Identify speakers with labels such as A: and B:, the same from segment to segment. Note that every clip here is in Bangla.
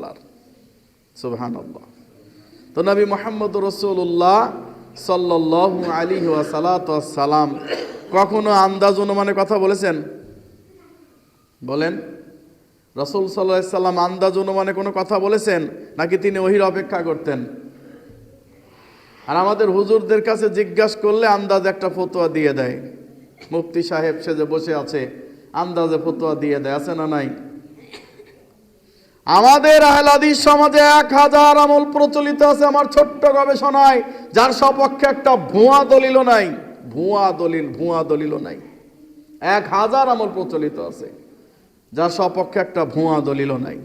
A: তাআলার। সুবহানাল্লাহ। তো নবী মুহাম্মদুর রাসূলুল্লাহ সাল্লাল্লাহু আলাইহি ওয়াসাল্লাম কখনো আন্দাজ অনুমানে কথা বলেছেন? বলেন, রাসূল সাল্লাল্লাহু আলাইহি সাল্লাম আন্দাজ অনুমানে কোনো কথা বলেছেন, নাকি তিনি ওহীর অপেক্ষা করতেন? আর আমাদের হুজুরদের কাছে জিজ্ঞাসা করলে আন্দাজ একটা ফতোয়া দিয়ে দেয়। মুফতি সাহেব সে যে বসে আছে, আন্দাজে ফতোয়া দিয়ে দেয়, আছে না নাই? আমাদের আহলে হাদিস সমাজে 1000 আমল প্রচলিত আছে আমার ছোট্ট গবেষণায়, যার সপক্ষে একটা ভুয়া দলিলও নাই। ভুয়া দলিলও নাই। 1000 আমল প্রচলিত আছে, যার সপক্ষে একটা ভুয়া দলিলও নাই।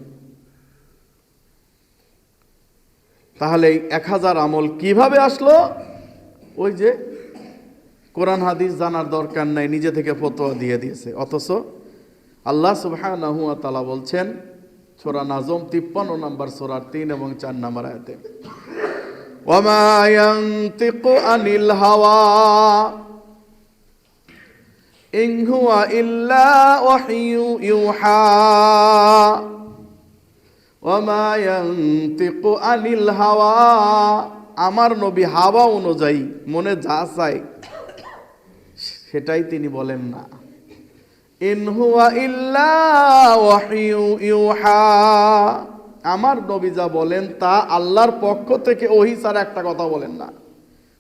A: তাহলে 1000 আমল কিভাবে আসলো? ওই যে কোরআন হাদিস জানার দরকার নাই, নিজে থেকে ফতোয়া দিয়ে দিয়েছে। অথচ আল্লাহ সুবহানাহু ওয়া তাআলা বলছেন সূরা নাজম 53 নম্বর সূরার 3 এবং 4 নম্বর আয়াতে, ওয়ামা ইয়ানতিকু আনিল হাওয়া ইন হুয়া ইল্লা ওয়াহয়ু ইউহা ওয়ামা ইয়ানতিকু আনিল হাওয়া। আমার নবী হাওয়া অনুযায়ী মনে যা চায় সেটাই তিনি বলেন না। ইন হুয়া ইল্লা ওয়াহয়ু ইউহা, আমার নবী যা বলেন তা আল্লাহর পক্ষ থেকে ওহী ছাড়া একটা কথা বলেন না।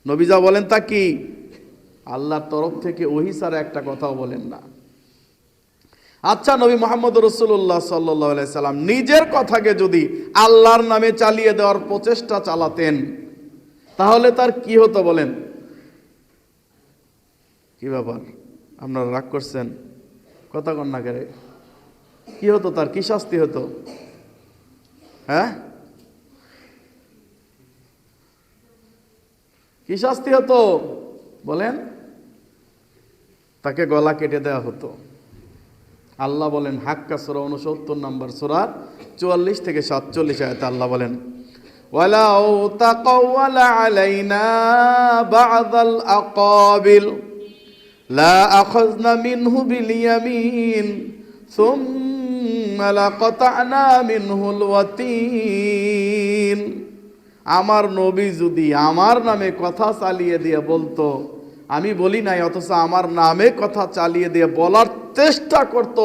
A: নবী যা বলেন তা কি? আল্লাহর তরফ থেকে ওহী ছাড়া একটা কথাও বলেন না। আচ্ছা, নবী মুহাম্মদ রাসূলুল্লাহ সাল্লাল্লাহু আলাইহি সাল্লাম নিজের কথাকে যদি আল্লাহর নামে চালিয়ে দেওয়ার প্রচেষ্টা চালাতেন, তাহলে তার কি হতো বলেন? কি ব্যাপার, আপনারা রাগ করছেন? কথা কন না করে। কি হতো তার? কি শাস্তি হতো? হ্যাঁ, কি শাস্তি হতো বলেন? তাকে গলা কেটে দেওয়া হতো। আল্লাহ বলেন হাক্কা সূরা 69 নম্বর সূরা 44 থেকে 47 আয়াতে আল্লাহ বলেন, ওয়ালাউ তাকাওয়ালা আলাইনা বা'দাল আকাবিল লা আখাযনা মিনহু বিল ইয়ামিন সুম্মা লাকাতা'না মিনহুল ওয়াতিন। আমার নবী যদি আমার নামে কথা চালিয়ে দিয়ে বলতো, আমি বলি নাই অথচ আমার নামে কথা চালিয়ে দিয়ে বলার চেষ্টা করত,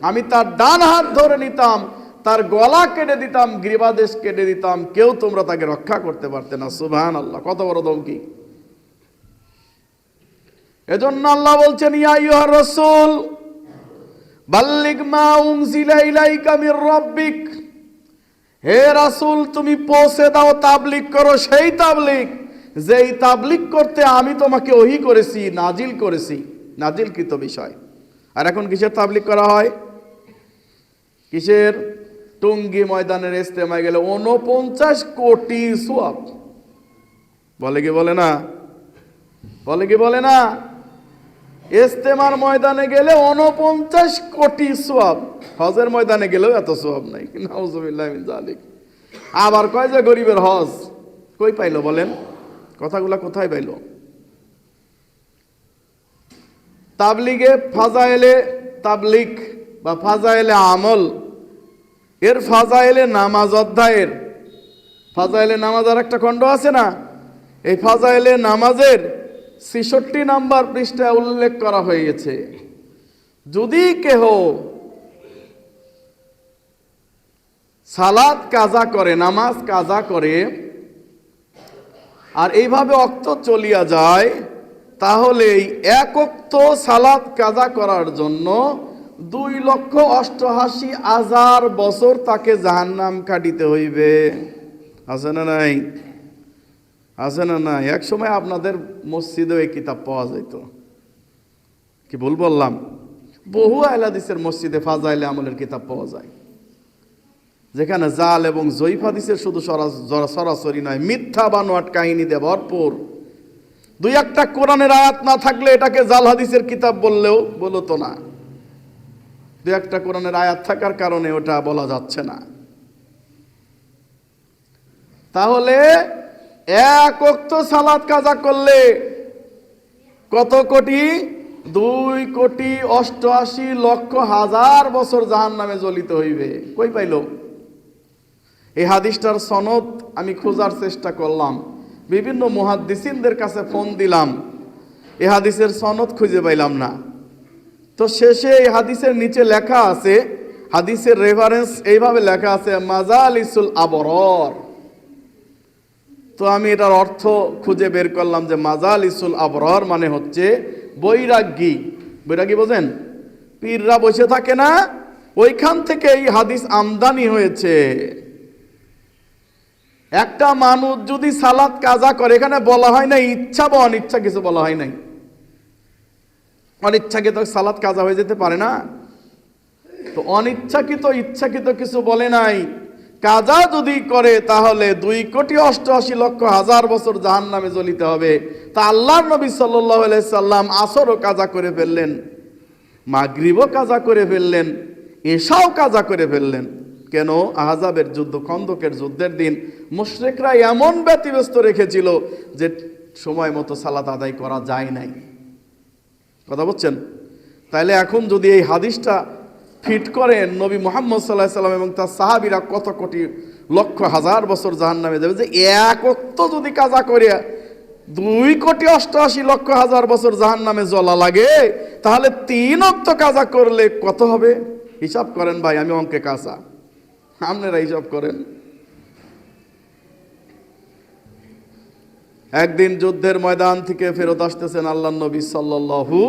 A: আমি তার ডান হাত ধরে নিতাম, তার গলা কেটে দিতাম, গ্রীবাদেশ কেটে দিতাম, কেউ তোমরা তাকে রক্ষা করতে পারতে না। সুবহানাল্লাহ, কত বড় ধমকি! এজন্য আল্লাহ বলছেন, ইয়া আইয়ুহার রাসূল বাল্লিগ মা উনজিলা ইলাইকা মির রাব্বিক, হে রাসূল তুমি পৌঁছে দাও, তাবলীগ করো, সেই তাবলীগ যেই তাবলীগ করতে আমি তোমাকে ওহী করেছি, নাজিল করেছি, নাজিলকৃত বিষয়। আর এখন কিসের তাবলীগ করা হয়? কিসের? টঙ্গী ময়দানের ইজতেমায় গেলে 49 কোটি সওয়াব। বলে কি বলে না? বলে কি বলে না? ইজতেমার ময়দানে গেলে 49 কোটি সওয়াব। হজের ময়দানে গেলেও এত সওয়াব নাই। নাউজুবিল্লাহি মিন যালিক। আবার কয় যে গরিবের হজ কই পাইলো বলেন? কথাগুলা কোথায় পাইলো? তাবলীগে ফাজাইলে তাবলীগ বা ফাজাইলে আমল, এর ফাজাইলে নামাজ অধ্যায়ের, ফাজাইলে নামাজ আর একটা খণ্ড আছে না? এই ফাজাইলে নামাজের 66 নাম্বার পৃষ্ঠায় উল্লেখ করা হয়েছে, যদি কেহ সালাত কাজা করে, নামাজ কাজা করে, আর এইভাবে ওয়াক্ত চলিয়া যায়, তাহলে এই এক ওয়াক্ত সালাত কাজা করার জন্য 2,88,000 বছর তাকে জাহান্নাম কাটিতে হইবে। আছে না নাই? আছে না নাই? এক সময় আপনাদের মসজিদে এই কিতাব পাওয়া যেত। কি ভুল বললাম? বহু আহলে হাদিসের মসজিদে ফাজাইলে আমলের কিতাব পাওয়া যায়, যেখানে জাল এবং জয়ীফ হাদিসের শুধু সরাসরি নয়, মিথ্যা বানোয়াট কাহিনী দিয়ে ভরপুর। 2-1টা কোরআনের আয়াত না থাকলে এটাকে জাল হাদিসের কিতাব বললেও বলতো না। 2-1টা কোরআনের আয়াত থাকার কারণে ওটা বলা যাচ্ছে না। তাহলে এক ওয়াক্ত সালাত কাজা করলে কত কোটি? 2,88,00,000 বছর জাহান্নামে জ্বলিতে হইবে। কই পাইল? এই হাদিসটার সনদ আমি খোঁজার চেষ্টা করলাম, বিভিন্ন মুহাদ্দিসিনদের কাছে ফোন দিলাম, এই হাদিসের সনদ খুঁজে পাইলাম না। তো শেষে এই হাদিসের নিচে লেখা আছে, হাদিসের রেফারেন্স এইভাবে লেখা আছে, মাজালিসুল আবরার। তো আমি এটার অর্থ খুঁজে বের করলাম যে মাজালিসুল আবরার মানে হচ্ছে বৈরাগ্যী। বৈরাগ্যী বোঝেন? পীররা বসে থাকে না, ওইখান থেকে এই হাদিস আমদানি হয়েছে। একটা মানুষ যদি সালাত কাজা করে, এখানে বলা হয় না ইচ্ছা বা অনিচ্ছা, কিছু বলা হয় নাই। অনিচ্ছাকৃত সালাত কাজা হয়ে যেতে পারে না, তো অনিচ্ছাকৃত ইচ্ছাকৃত কিছু বলে নাই। কাজা যদি করে তাহলে 2,88,00,000 বছর জাহান্নামে জ্বলিতে হবে। তা আল্লাহর নবী সাল্লাল্লাহু আলাইহি সাল্লাম আসরও কাজা করে ফেললেন, মাগরিবও কাজা করে ফেললেন, এশাও কাজা করে ফেললেন। কেন? আহজাবের যুদ্ধ, খন্দকের যুদ্ধের দিন মুশরিকরা এমন ব্যতিব্যস্ত রেখেছিল যে সময় মতো সালাত আদায় করা যায় নাই। কথা বলছেন? তাইলে এখন যদি এই হাদিসটা ফিট করেন, নবী মুহাম্মদ সাল্লাল্লাহু আলাইহি সাল্লাম এবং তার সাহাবীরা কত কোটি লক্ষ হাজার বছর জাহান্নামে যাবে, যে এক ওয়াক্ত যদি কাজা করে 2,88,00,000 বছর জাহান্নামে জ্বলা লাগে, তাহলে 3 ওয়াক্ত কাজা করলে কত হবে? হিসাব করেন ভাই, আমি অঙ্কে কাঁচা, আপনারা হিসাব করেন। একদিন যুদ্ধের ময়দান থেকে ফেরত আসতেছেন আল্লাহর নবী সাল্লাল্লাহু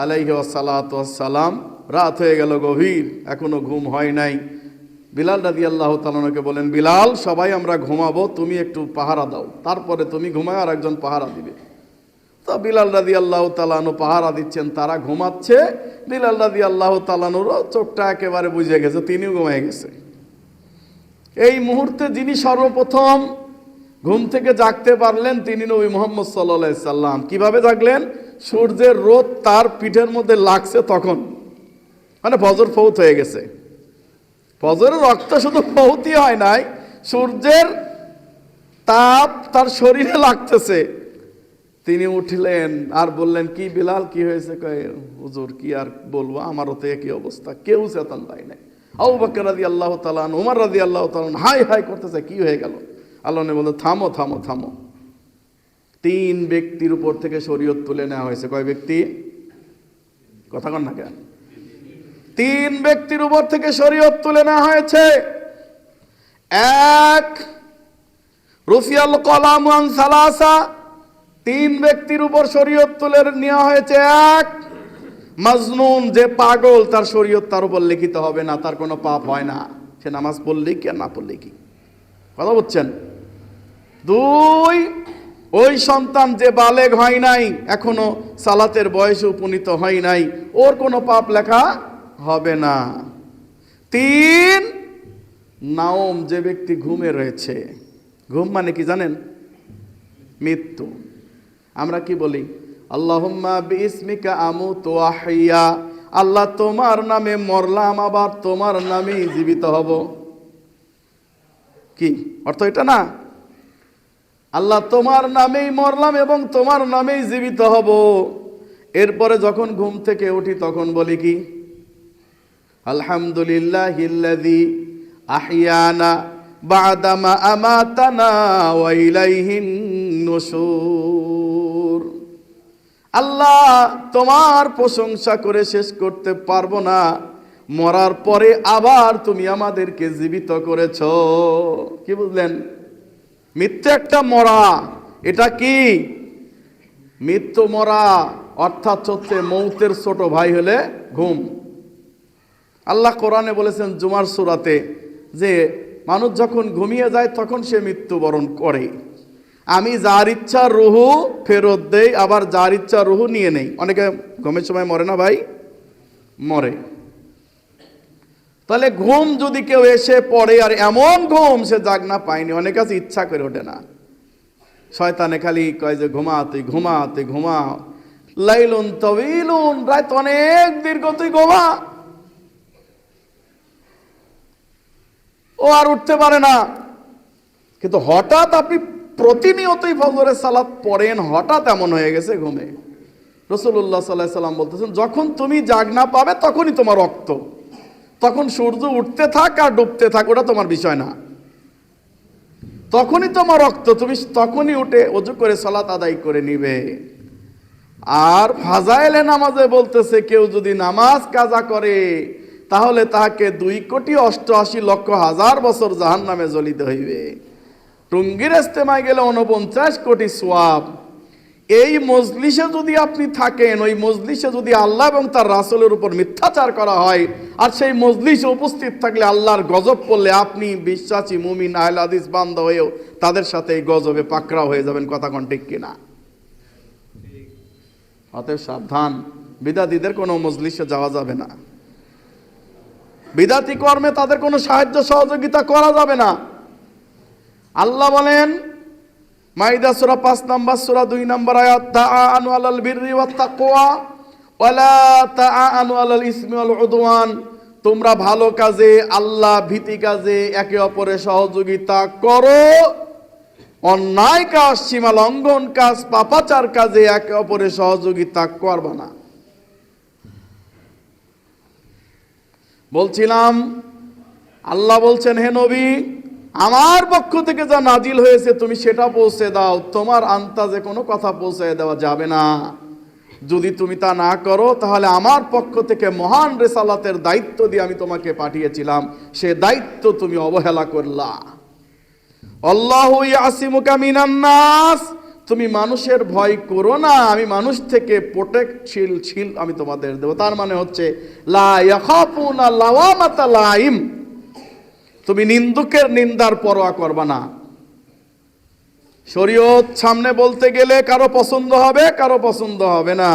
A: আলাইহি ওয়াসাল্লাম। রাত হয়ে গেল গভীর, এখনো ঘুম হয় নাই। বিলাল রাদিয়াল্লাহু তাআলা আনহুকে বলেন, বিলাল, সবাই আমরা ঘুমাবো, তুমি একটু পাহারা দাও, তারপরে তুমি ঘুমায় আর একজন পাহারা দিবে। তো বিলাল রাদিয়াল্লাহু তাআলা আনহু পাহারা দিচ্ছেন, তারা ঘুমাচ্ছে। বিলাল রাদিয়াল্লাহু তাআলা আনহুর চোখটা একেবারে বুঝে গেছে, তিনিও ঘুমিয়ে গেছে। এই মুহূর্তে যিনি সর্বপ্রথম ঘুম থেকে জাগতে পারলেন তিনি নবী মুহাম্মদ সাল্লাল্লাহু আলাইহি সাল্লাম। কিভাবে জাগলেন? সূর্যের রোদ তার পিঠের মধ্যে লাগছে তখন, মানে ফজর ফৌত হয়ে গেছে। ফজরের রক্ত শুধু ফৌতই হয় নাই, সূর্যের তাপ তার শরীরে লাগতেছে। তিনি উঠলেন আর বললেন, কি বিলাল, কি হয়েছে? কয়, হুজুর কি আর বলবো, আমারও তো একই অবস্থা, কেউ চেতন পায় নাই। আবু বকর রাদিয়াল্লাহু তাআলা, ওমর রাদিয়াল্লাহু তাআলা হাই হাই করতেছে, কি হয়ে গেল? আল্লাহ নবী বললেন, থামো থামো থামো। 3 ব্যক্তির উপর থেকে শরীয়ত তুলে নেওয়া হয়েছে। কয় ব্যক্তি? কথা কন না কেন? 3 ব্যক্তির উপর থেকে শরীয়ত তুলে নেওয়া হয়েছে। এক, রুফিয়াল কলাম আন সালাসা, 3 ব্যক্তির উপর শরীয়ত তুলে নেওয়া হয়েছে। এক, মাজনুন, যে পাগল, তার শরীয়ত তার উপর লিখিত হবে না, তার কোনো পাপ হয় না, সে নামাজ পড়লেই কি আর না পড়লেই কি। কথা বলছেন? 2, ওই সন্তান যে বালেগ হয় নাই, এখনো সালাতের বয়সে উপনীত হয় নাই, ওর কোনো পাপ লেখা হবে না। 3, নাওম, যে ব্যক্তি ঘুমে রয়েছে। ঘুম মানে কি জানেন? মৃত্যু। আমরা কি বলি? আল্লাহুম্মা বিইসমিকা আমুতু ওয়া আহইয়া, আল্লাহ তোমার নামে মরলাম, আবার তোমার নামেই জীবিত হব। কি অর্থ এটা না? আল্লাহ তোমার নামেই মরলাম এবং তোমার নামেই জীবিত হব। এরপরে যখন ঘুম থেকে উঠি তখন বলি কি? আলহামদুলিল্লাহিল্লাযী আহইয়ানা বা'দা মা আমাতানা ওয়া ইলাইহিন নুশুর। আল্লাহ, তোমার প্রশংসা করে শেষ করতে পারবো না, মরার পরে আবার তুমি আমাদেরকে জীবিত করেছো। কি বুঝলেন? মৃত্যু একটা মরা, এটা কি? মৃত্যু মরা, অর্থাৎ হচ্ছে মৌতের ছোট ভাই হলে ঘুম। আল্লাহ কোরআনে বলেছেন জুমার সূরাতে যে মানুষ যখন ঘুমিয়ে যায় তখন সে মৃত্যুবরণ করে। আমি যার ইচ্ছা রুহু ফেরত দেই, আবার যার ইচ্ছা রুহু নিয়ে নেই। অনেকে ঘুমের সময় মরে না ভাই? মরে। তাহলে ঘুম যদি কেউ এসে পড়ে আর এমন ঘুম সে জাগ না পায়নি, অনেক কাছে ইচ্ছা করে ওঠে না, শয়তানে খালি কয় যে ঘুমা, তুই ঘুমা, তুই ঘুমা, লাইলুন তাওয়িলুন, রাত অনেক দীর্ঘ, তুই ঘুমা। ও আর উঠতে পারে না। কিন্তু হঠাৎ আপনি প্রতিনিয়তই ফজরের সালাত পড়েন, হঠাৎ এমন হয়ে গেছে ঘুমে। রাসূলুল্লাহ সাল্লাল্লাহু আলাইহি সাল্লাম বলতেছেন, যখন তুমি জাগ না পাবে তখনই তোমার রক্ত, তখন সূর্য উঠতে থাক আর ডুবতে থাক, ওটা তোমার বিষয় না। তখনই তোমার রক্ত, তুমি তখনই উঠে ওযু করে সালাত আদায় করে নিবে। আর ফাজাইলে নামাজে বলতেছে কেউ যদি নামাজ কাজা করে তাহলে তাহাকে 2,88,00,000 বছর জাহান্নামে জ্বলিতে হইবে। টুঙ্গির ইস্তেমায় গেলে 49 কোটি সওয়াব। এই মজলিসে যদি আপনি থাকেন, ওই মজলিসে যদি আল্লাহ এবং তার রাসূলের উপর মিথ্যাচার করা হয়, আর সেই মজলিসে উপস্থিত থাকলে আল্লাহর গজব পড়লে আপনি বিশ্বাসী মুমিন আহলে হাদিস বান্দা হয়েও তাদের সাথে এই গজবে পাকড়াও হয়ে যাবেন। কথা কোন ঠিক কিনা? অতএব সাবধান, বিদাতীদের কোনো মজলিসে যাওয়া যাবে না, বিদাতি কর্মে তাদের কোনো সাহায্য সহযোগিতা করা যাবে না। আল্লাহ বলেন মাইদা সূরা 5 নম্বর সূরা 2 নম্বর আয়াত, তাআনু আলাল বিররি ওয়াত তাকওয়া ওয়ালা তাআনু আলাল ইসমি ওয়াল উদওয়ান, তোমরা ভালো কাজে আল্লাহ ভীতি কাজে একে অপরের সহযোগিতা করো, অন্যায় কাজ সীমা লঙ্ঘন কাজ পাপাচার কাজে একে অপরের সহযোগিতা করবে না। বলছিলাম আল্লাহ বলছেন, হে নবী আমার পক্ষ থেকে যা নাজিল হয়েছে তুমি সেটা পৌঁছে দাও, তোমার আন্তাজে কোনো কথা পৌঁছে দেওয়া যাবে না। যদি তুমি তা না করো তাহলে আমার পক্ষ থেকে মহান রিসালাতের দায়িত্ব দিয়ে আমি তোমাকে পাঠিয়েছিলাম, সে দায়িত্ব তুমি অবহেলা করলা। আল্লাহু ইয়াসিমুকা মিনান নাস, তুমি মানুষের ভয় করো না, আমি মানুষ থেকে প্রোটেকশীল আমি তোমাদের দেব। তার মানে হচ্ছে লা ইয়াখাফুনা লাওয়ামাতা লাইম, তুমি নিন্দুকের নিন্দার পরোয়া করবা না। শরীয়ত সামনে বলতে গেলে কারো পছন্দ হবে কারো পছন্দ হবে না,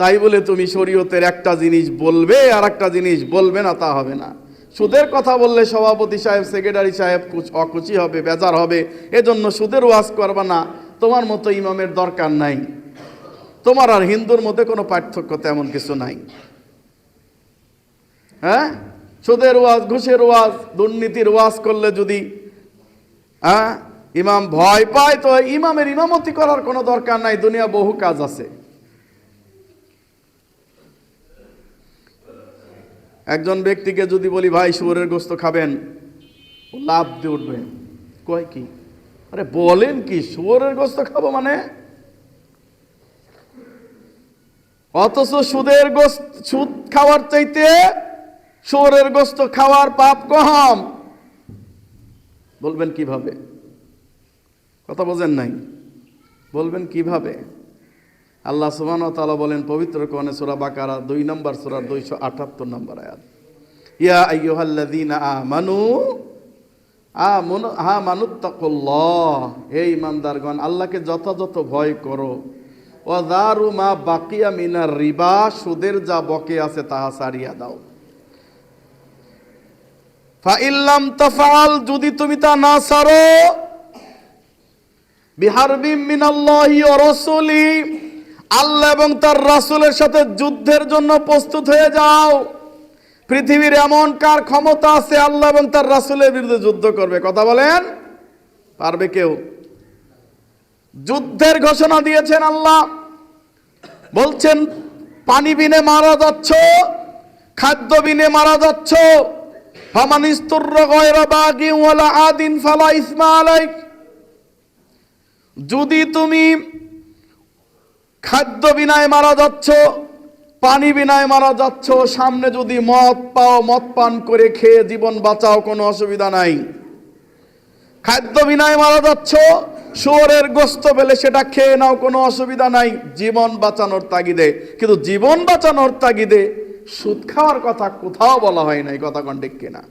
A: তাই বলে তুমি শরীয়তের একটা জিনিস বলবে আর একটা জিনিস বলবে না, তা হবে না। সুদের কথা বললে সভাপতি সাহেব সেক্রেটারি সাহেব অকুচি হবে, বেজার হবে, এজন্য সুদের ওয়াজ করবা না। তোমার মতো ইমামের দরকার নাই, তোমার আর হিন্দুর মধ্যে কোনো পার্থক্য তেমন কিছু নাই। হ্যাঁ, সুদের ওয়াজ, ঘুষের ওয়াজ, দুর্নীতির ওয়াজ করলে যদি ইমাম ভয় পায় তো ইমামের ইমামতি করার কোনো দরকার নাই, দুনিয়া বহু কাজ আছে। একজন ব্যক্তিকে যদি বলি ভাই শুয়োরের গোশত খাবেন, ও লাভ দিয়ে উঠবে, কয় কি, আরে বলেন কি শুয়োরের গোশত খাবো মানে? অথচ সুদ খাওয়ার চাইতে শুয়োরের গোশত খাওয়ার পাপ কম। বলবেন কিভাবে? কথা বোঝেন নাই, বলবেন কিভাবে? আল্লাহ সুবহানাহু ওয়া তাআলা বলেন পবিত্র কোরআনে সূরা বাকারা 2 নম্বর সূরার 278 নম্বর আয়াত, ইয়া আইয়ুহাল্লাযীনা আমানুত্তাকুল্লাহ, হে ঈমানদারগণ আল্লাহকে যথাযথ ভয় করো, ওয়া যারু মা বাকিয়া মিনার রিবা, সুদের যা বকে আছে তাহা ছাড়িয়া দাও। ফা ইল্লাম তাফআল, যদি তুমি তা না ছাড়ো, বিহারবিম মিনাল্লাহি ওয়া রাসূলি, আল্লাহ এবং তার রাসূলের সাথে যুদ্ধের জন্য প্রস্তুত হয়ে যাও। পৃথিবীর এমন কার ক্ষমতা আছে আল্লাহ এবং তার রাসূলের বিরুদ্ধে যুদ্ধ করবে? কথা বলেন, পারবে কেউ? যুদ্ধের ঘোষণা দিয়েছেন আল্লাহ, বলছেন পানি বিনে মারা যাচ্ছ, খাদ্য বিনে মারা যাচ্ছ, ফামানিস্তুররা গায়রা বাগি ওয়ালা আদিন ফালা ইসমা আলাইক, যদি তুমি খাদ্য বিনায় মারা যাচ্ছ, পানি বিনায় মারা যাচ্ছ, সামনে যদি মদ পাও মদ পান করে খেয়ে জীবন বাঁচাও, কোনো অসুবিধা নাই। খাদ্য বিনায় মারা যাচ্ছ, শুয়োরের গোশত পেলে সেটা খেয়ে নাও, কোনো অসুবিধা নাই, জীবন বাঁচানোর তাগিদে। কিন্তু জীবন বাঁচানোর তাগিদে সুদ খাওয়ার কথা কোথাও বলা হয় নাই। কথা কোন ঠিক কিনা?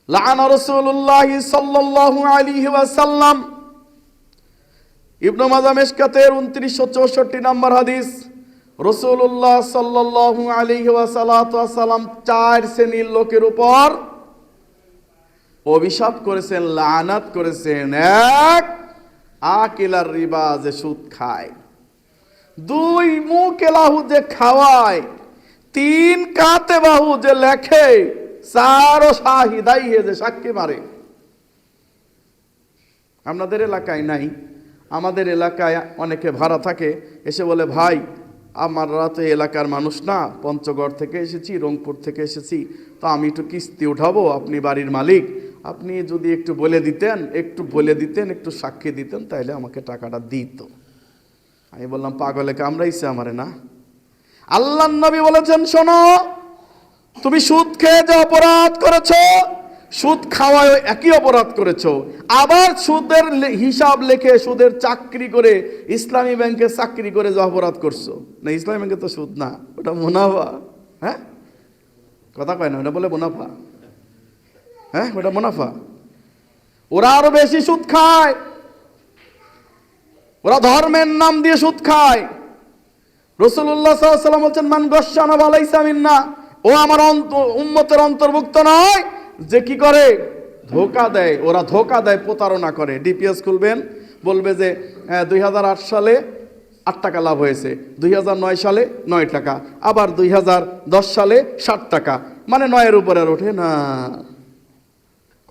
A: লাআনা রাসূলুল্লাহ সাল্লাল্লাহু আলাইহি ওয়াসাল্লাম, ইবনে মাজাহ মিশকাতের 2964 নম্বর হাদিস, রাসূলুল্লাহ সাল্লাল্লাহু আলাইহি ওয়াসাল্লাম 4 শ্রেণীর লোকের উপর অভিশাপ করেছেন, লানাত করেছেন। 1, আকিলার রিবা, যে সুদ খায়। 2, মুকেলাহু, যে খাওয়ায়। 3, কাতেবাহু, যে লেখে। 4, শাহিদাইহি, যে সাক্ষী মারে। আপনাদের এলাকায় নাই, আমাদের এলাকায় অনেকে ভাড়া থাকে, এসে বলে ভাই আমরা তো এলাকার মানুষ না, পঞ্চগড় থেকে এসেছি, রংপুর থেকে এসেছি, তো আমি একটু কিস্তি উঠাবো, আপনি বাড়ির মালিক, আপনি যদি একটু বলে দিতেন, একটু সাক্ষী দিতেন, তাইলে আমাকে টাকাটা দিত। আমি বললাম, পাগলে কামড়াইছে আমারে না? আল্লাহর নবী বলেছেন, শোনো, তুমি সুদ খেয়ে যে অপরাধ করেছো, সুদ খাওয়ায় একই অপরাধ করেছো, আবার সুদের হিসাব লেখে সুদের চাকরি করে ইসলামী ব্যাংকে চাকরি করে যে অপরাধ করছো। না, ইসলামী ব্যাংকে তো সুদ না, ওটা মুনাফা। হ্যাঁ, কথা কয় না, ওটা বলে মুনাফা। হ্যাঁ, ওটা মুনাফা। ওরা আরো বেশি সুদ খায়, ওরা ধর্মের নাম দিয়ে সুদ খায়। রাসূলুল্লাহ সাল্লাল্লাহু আলাইহি ওয়াসাল্লাম বলেন, মান গাশশানা ফালাইসা মিন্না, ও আমার উম্মতের অন্তর্ভুক্ত নয়। যে কি করে? ধোঁকা দেয়। ওরা ধোঁকা দেয়, প্রতারণা করে। ডিপিএস খুলবেন, বলবে যে 2008 সালে 8 টাকা লাভ হয়েছে, 2009 সালে 9 টাকা, আবার 2010 সালে 60 টাকা, মানে 9-এর উপরে আর ওঠে না।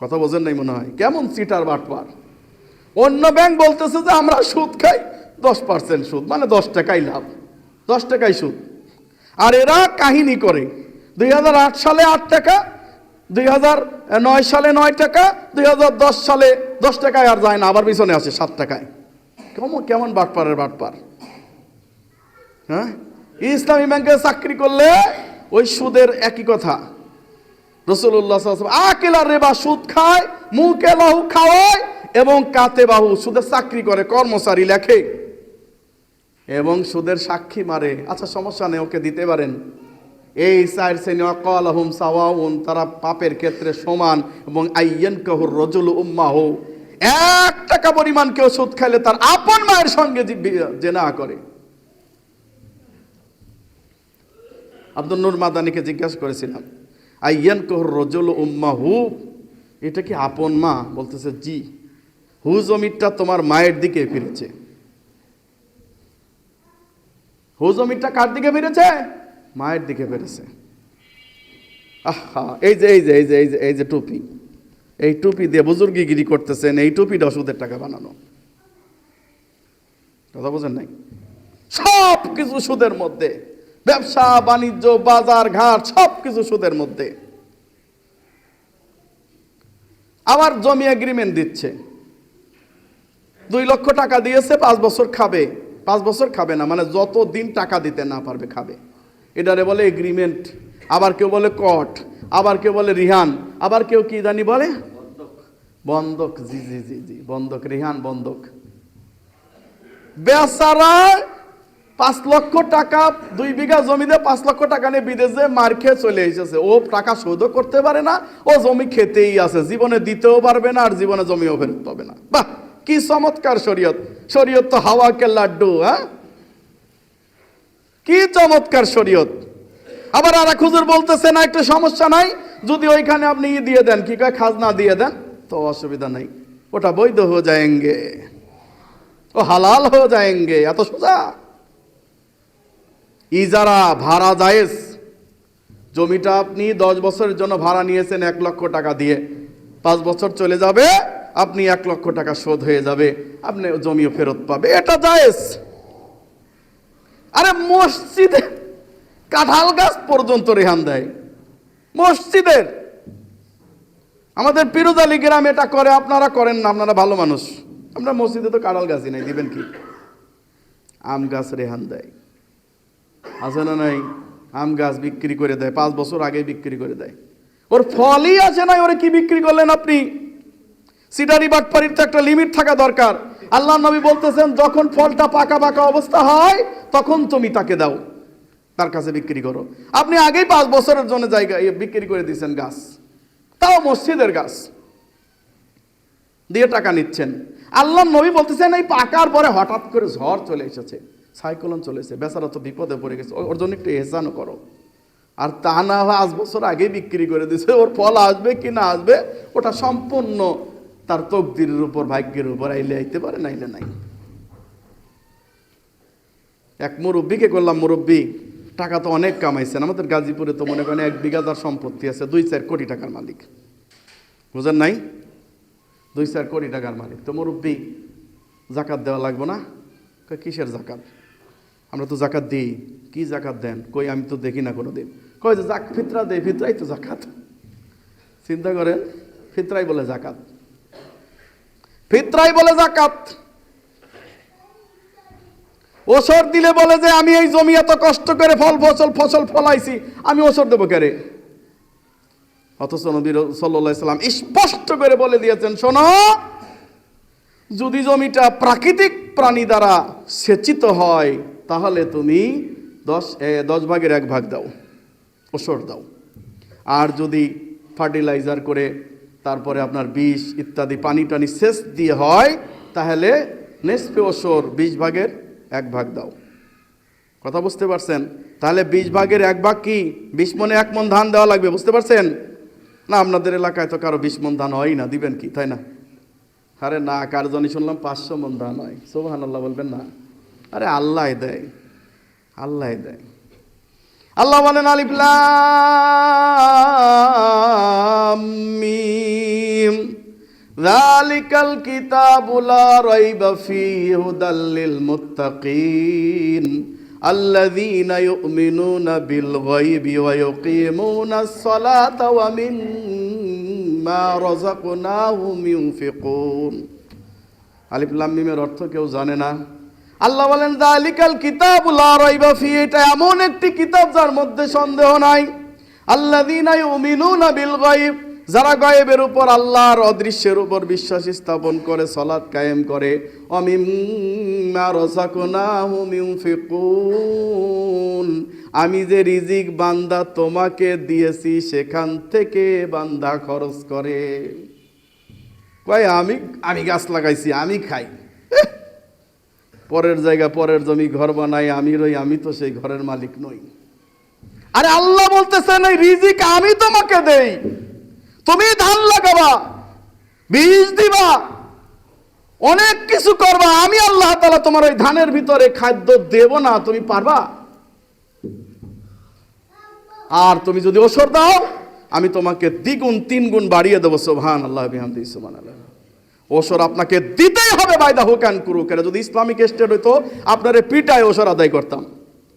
A: কথা বোঝেন নাই মনে হয়? কেমন চিটার বাটপার। অন্য ব্যাংক বলতেছে যে আমরা সুদ খাই 10% সুদ, মানে 10 টাকাই লাভ, 10 টাকাই সুদ। আর এরা কাহিনী করে 2008 সালে 8 টাকা, 2009 সালে 9 টাকা, 2010 সালে 10 টাকায় আর যায় না, আবার পিছনে আসে 7 টাকায়। কেমন বাটপারের বাটপার। হ্যাঁ, ইসলামী ব্যাংকে চাকরি করলে ওই সুদের একই কথা। রাসূলুল্লাহ সাল্লাল্লাহু আলাইহি ওয়াসাল্লাম আকিলা রিবা, সুদ খায়, মুকে লাহু খাওয়ায়, এবং কাতে বাহু, সুদের চাকরি করে, কর্মচারী লেখে এবং সুদের সাক্ষী মারে। আচ্ছা, সমস্যা নেই, ওকে দিতে পারেন। এই 4 শ্রেণী, ওয়াকালাহুম সাওয়াউন, তারা পাপের ক্ষেত্রে সমান। এবং আইয়ানকাহুর রাজুলু উম্মাহু, 1 টাকা পরিমাণ কেউ সুদ খাইলে তার আপন মায়ের সঙ্গে জিনা করে। আব্দুল নূর মাদানীকে জিজ্ঞাসা করেছিলাম, আইয়ানকাহুর রাজুলু উম্মাহু, এটা কি আপন মা? বলতেছে জি। হু জমিটা তোমার মায়ের দিকে ফিরেছে। হু জমিটা কার দিকে ফিরেছে? মায়ের দিকে ফিরেছে। আহা, এই যে টুপি, এই টুপি দিয়ে বুজুর্গিগিরি করতেছেন, এই টুপিটা সুদের টাকা বানানো। কথা বোঝেন নাই? সব কিছু সুদের মধ্যে, ব্যবসা বাণিজ্য, বাজার ঘাট, সব কিছু সুদের মধ্যে। আবার জমি এগ্রিমেন্ট দিচ্ছে, 2 লক্ষ টাকা দিয়েছে, 5 বছর খাবে। 5 বছর খাবে না, মানে যত দিন টাকা দিতে না পারবে খাবে। এটারে বলে এগ্রিমেন্ট। আবার কেউ বলে কট, আবার কেউ বলে রিহান, আবার কেউ কি জানি বলে বন্ধক। জি জি জি জি, বন্ধক, রিহান, বন্ধক। বেচারা 5 লক্ষ টাকা, 2 বিঘা জমিতে 5 লক্ষ টাকা নিয়ে বিদেশে মার খেয়ে চলে এসেছে। ও টাকা শোধও করতে পারে না, ও জমি খেতেই আছে, জীবনে দিতেও পারবে না, আর জীবনে জমিও ফেরত পাবে না। বাহ, কি চমৎকার শরীয়ত! শরীয়ত তো হাওয়া কে লাড্ডু। হ্যাঁ, কি চমৎকার শরীয়ত! আবার আর এক হুজুর বলতেছে, না, একটু সমস্যা নাই, যদি ওইখানে আপনি দিয়ে দেন, কি কয়, খাজনা দিয়ে দেন, তো অসুবিধা নাই, ওটা বৈধ হয়ে যায়গে, ও হালাল হয়ে যায়গে। এত সোজা। ইজারা, ভাড়া জায়েজ। জমিটা আপনি 10 বছরের জন্য ভাড়া নিয়েছেন 1 লক্ষ টাকা দিয়ে, 5 বছর চলে যাবে, আপনি 1 লক্ষ টাকা শোধ হয়ে যাবে, আপনি জমিও ফেরত পাবে, এটা জায়েজ। আরে মসজিদে কাঁঠাল গাছ পর্যন্ত রেহান দেয়, মসজিদের। আমাদের পিরোজালি গ্রাম এটা করে, আপনারা করেন না, আপনারা ভালো মানুষ। আমরা মসজিদে তো কাঁঠাল গাছই নাই, দিবেন কি? আম গাছ রেহান দেয়, আছে না নাই? আম গাছ বিক্রি করে দেয়, 5 বছর আগে বিক্রি করে দেয়। ওর ফলই আছে না, ওরে কি বিক্রি করলেন আপনি? সিটারি বাটপারির তো একটা লিমিট থাকা দরকার। আল্লাহ নবী বলতেছেন, যখন ফলটা পাকা পাকা অবস্থা হয়, তখন তুমি তাকে দাও, তার কাছে বিক্রি করো। আপনি আগেই 5 বছরের জন্য জায়গা বিক্রি করে দিচ্ছেন গাছ, তাও মসজিদের গাছ দিয়ে টাকা নিচ্ছেন। আল্লাহ নবী বলতেছেন, এই পাকার পরে হঠাৎ করে ঝড় চলে এসেছে, সাইক্লোন চলেছে, বেচারা তো বিপদে পড়ে গেছে, ওর জন্য একটু এহসানও করো। আর তা না হয় 5 বছর আগে বিক্রি করে দিছে, ওর ফল আসবে কি না আসবে ওটা সম্পূর্ণ তার তকদিরের উপর, ভাগ্যের উপর, আইলে আইতে পারে, নাইলে নাই। এক মুরব্বীকে করলাম, মুরব্বী টাকা তো অনেক কামাইছেন, আমাদের গাজীপুরে তো মনে করেন 1 বিঘা তার সম্পত্তি আছে, 2-4 কোটি টাকার মালিক, বুঝেন নাই? 2-4 কোটি টাকার মালিক। তো মুরব্বী, জাকাত দেওয়া লাগবে না? কিসের জাকাত? আমরা তো জাকাত দিই। কি জাকাত দেন? কই আমি তো দেখি না কোনোদিন। কই যে ফিতরা দেয়, ফিতরাই তো জাকাত। চিন্তা করেন, ফিতরাই বলে জাকাত, ফিতরাই বলে জাকাত। ওসর দিলে বলে যে আমি এই জমি এত কষ্ট করে ফসল ফলাইছি, আমি ওসর দেবো কেরে? অথচ নবী সাল্লাল্লাহু আলাইহি সাল্লাম স্পষ্ট করে বলে দিয়েছেন, শোনো, যদি জমিটা প্রাকৃতিক প্রাণী দ্বারা সেচিত হয় তাহলে তুমি 10 ভাগের 1 ভাগ দাও, ওসর দাও। আর যদি ফার্টিলাইজার করে তারপরে আপনার বিষ ইত্যাদি পানি টানি সেচ দিয়ে হয় তাহলে নেসফে ওসর 20 ভাগের 1 ভাগ দাও। কথা বুঝতে পারছেন? তাহলে 20 ভাগের 1 ভাগ কি? 20 মনে 1 মণ ধান দেওয়া লাগবে, বুঝতে পারছেন? না, আপনাদের এলাকায় তো কারো 20 মণ ধান হয় না, দিবেন কি, তাই না? আরে না, কার জন্য শুনলাম 500 মণ ধান হয়। সুবহানাল্লাহ বলবেন না? আরে আল্লাহ দেয়, আল্লাহ দেয়। আল্লাহ বলেন আলিফ লাম মিম যালিকাল কিতাবু লা রাইবা ফীহি হুদাল লিল মুত্তাকিন আল্লাযীনা ইউমিনুনা বিল গায়বি ওয়া ইউকিমুনাস সালাতা ওয়া মিম্মা রাযাকনাহুম ইউনফিকুন। আলিফ লাম মিমের অর্থ কেউ জানে না। আল্লাহ বলেন যালিকাল কিতাবু লা রাইবা ফীহি, এটা এমন একটি কিতাব যার মধ্যে সন্দেহ নাই। আল্লাযীনা ইউমিনুনা বিল গায়ব, যারা গায়েবের উপর, আল্লাহর অদৃশ্যের উপর বিশ্বাস স্থাপন করে, সালাত কায়েম করে। ওয়া মিম্মা রাযাকনাহুম ইউনফিকুন, আমি যে রিজিক বান্দা তোমাকে দিয়েছি সেখান থেকে বান্দা খরচ করে। কয় আমি গাছ লাগাইছি, আমি খাই, পরের জায়গা পরের জমি ঘর বানাই, আমি তো সেই ঘরের মালিক নই। আরে আল্লাহ বলতেছেন এই রিজিক আমি তোমাকে দেই, তুমি ধান লাগাবা, বীজ দিবা, অনেক কিছু করবা, আমি আল্লাহ তাআলা তোমার ওই ধানের ভিতরে খাদ্য দেব না, তুমি পারবা? আর তুমি যদি ওসর দাও আমি তোমাকে দ্বিগুণ 3 গুণ বাড়িয়ে দেবো। সুবহানাল্লাহ বিহামদিহি সুবহানাল্লাহ। ওসর আপনাকে দিতেই হবে, বাইদা হুকান কুরু। কেন? যদি ইসলামিক স্টেট হইতো আপনারে পিটায় ওসর আদায় করতাম।